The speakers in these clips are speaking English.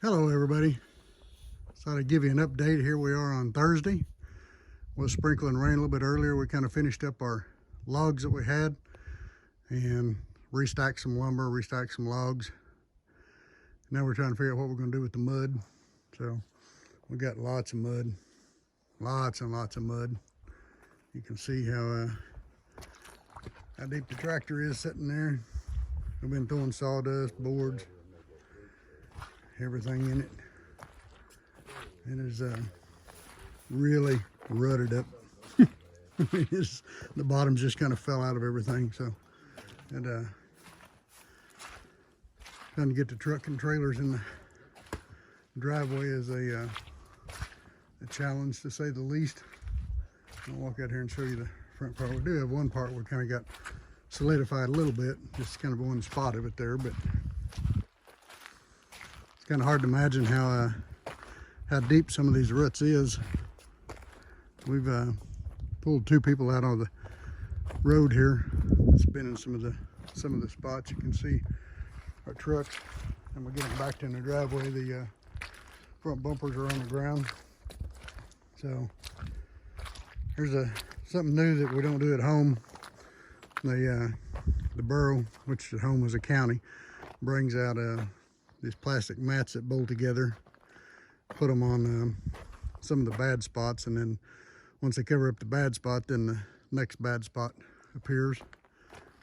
Hello everybody. Thought I'd give you an update. Here we are on Thursday. Was sprinkling rain a little bit earlier. We kind of finished up our logs that we had and restacked some lumber, restacked some logs. Now we're trying to figure out what we're going to do with the mud. So we got lots of mud, lots and lots of mud. You can see how deep the tractor is sitting there. We've been throwing sawdust, boards, everything in it. It is really rutted up. The bottoms just kind of fell out of everything. So, and trying to get the truck and trailers in the driveway is a challenge, to say the least. I'll walk out here and show you the front part. We do have one part where we kind of got solidified a little bit, just kind of one spot of it there, but it's kind of hard to imagine how deep some of these ruts is. We've pulled two people out on the road here. It's been in some of the spots. You can see our trucks, and we're getting back in the driveway. The front bumpers are on the ground. So here's something new that we don't do at home. The borough, which at home is a county, brings out these plastic mats that bolt together, put them on some of the bad spots, and then once they cover up the bad spot, then the next bad spot appears.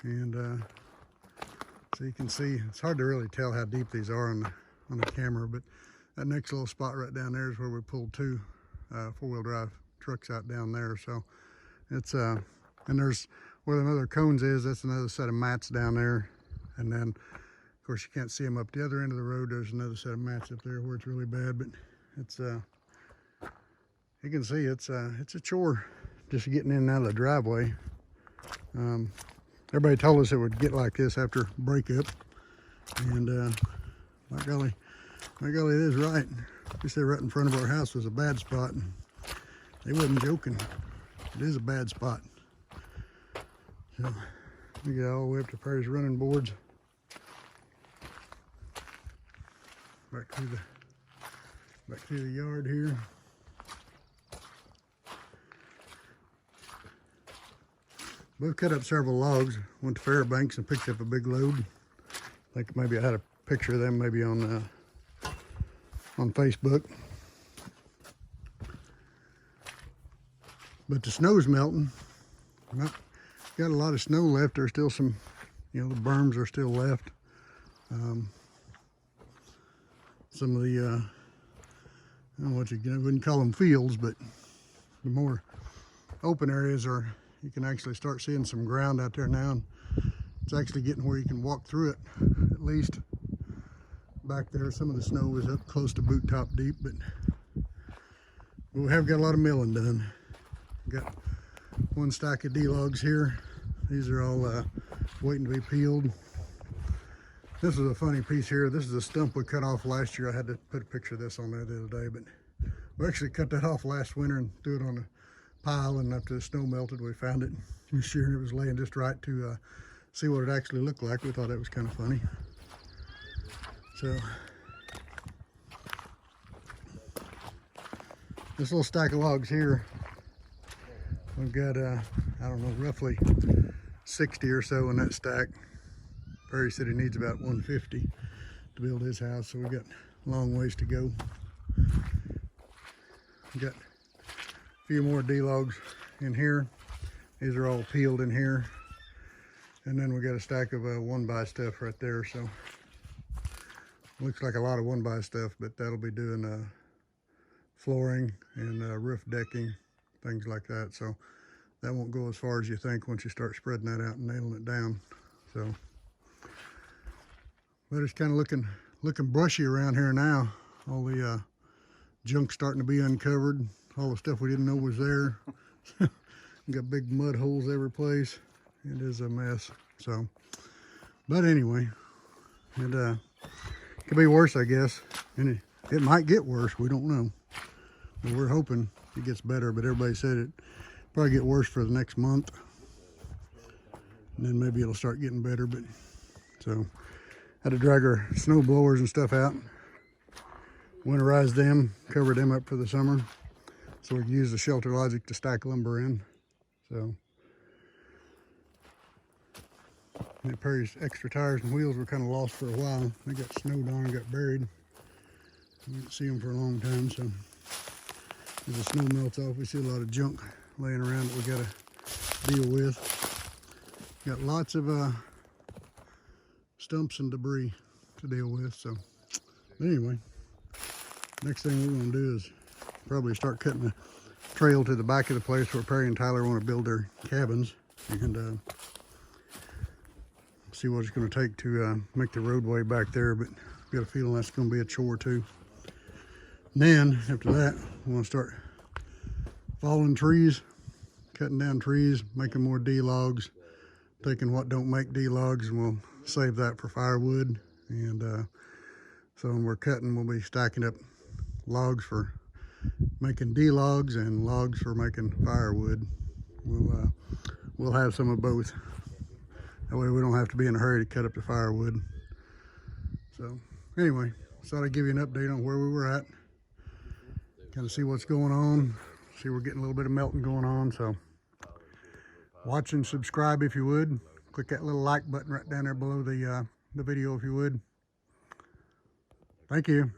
And so you can see, it's hard to really tell how deep these are on the camera, but that next little spot right down there is where we pulled two four-wheel drive trucks out down there. So it's and there's where the other cones is, that's another set of mats down there. And then of course you can't see them up the other end of the road. There's another set of mats up there where it's really bad, but it's you can see it's a chore just getting in and out of the driveway. Everybody told us it would get like this after breakup, and my golly, it is right. They said right in front of our house was a bad spot, and they wasn't joking. It is a bad spot. So we get all the way up to Perry's running boards, back through the yard here. We've cut up several logs, went to Fairbanks and picked up a big load. I think maybe I had a picture of them maybe on Facebook. But the snow's melting. Well, got a lot of snow left. There's still some, the berms are still left. Some of the, I don't know what I wouldn't call them fields, but the more open areas you can actually start seeing some ground out there now. And it's actually getting where you can walk through it, at least. Back there, some of the snow is up close to boot top deep, but we have got a lot of milling done. Got one stack of D-logs here. These are all waiting to be peeled. This is a funny piece here. This is a stump we cut off last year. I had to put a picture of this on there the other day, but we actually cut that off last winter and threw it on a pile, and after the snow melted, we found it this year, and it was laying just right to see what it actually looked like. We thought that was kind of funny. So this little stack of logs here, we've got I don't know, roughly 60 or so in that stack. Perry said he needs about 150 to build his house, so we've got a long ways to go. We've got a few more D-logs in here. These are all peeled in here. And then we got a stack of 1x stuff right there. So looks like a lot of 1x stuff, but that'll be doing flooring and roof decking, things like that. So that won't go as far as you think once you start spreading that out and nailing it down. So, but it's kind of looking brushy around here now. All the junk starting to be uncovered. All the stuff we didn't know was there. We got big mud holes every place. It is a mess. So, but anyway, it could be worse, I guess. And it might get worse. We don't know. But we're hoping it gets better. But everybody said it probably get worse for the next month, and then maybe it'll start getting better. But so, had to drag our snow blowers and stuff out. winterize them, cover them up for the summer, so we can use the Shelter Logic to stack lumber in. So Perry's extra tires and wheels were kind of lost for a while. They got snowed on and got buried. We didn't see them for a long time, so as the snow melts off, we see a lot of junk laying around that we got to deal with. Got lots of stumps and debris to deal with. So anyway, next thing we're going to do is probably start cutting the trail to the back of the place where Perry and Tyler want to build their cabins, and see what it's going to take to make the roadway back there. But I've got a feeling that's going to be a chore too. And then after that, we want to start falling trees, cutting down trees, making more D-logs, taking what don't make D-logs, and we'll save that for firewood. And so when we're cutting, we'll be stacking up logs for making D-logs and logs for making firewood. We'll have some of both. That way we don't have to be in a hurry to cut up the firewood. So anyway, thought I'd give you an update on where we were at. Kind of see what's going on. See, we're getting a little bit of melting going on. So watch and subscribe if you would. Click that little like button right down there below the video if you would. Thank you.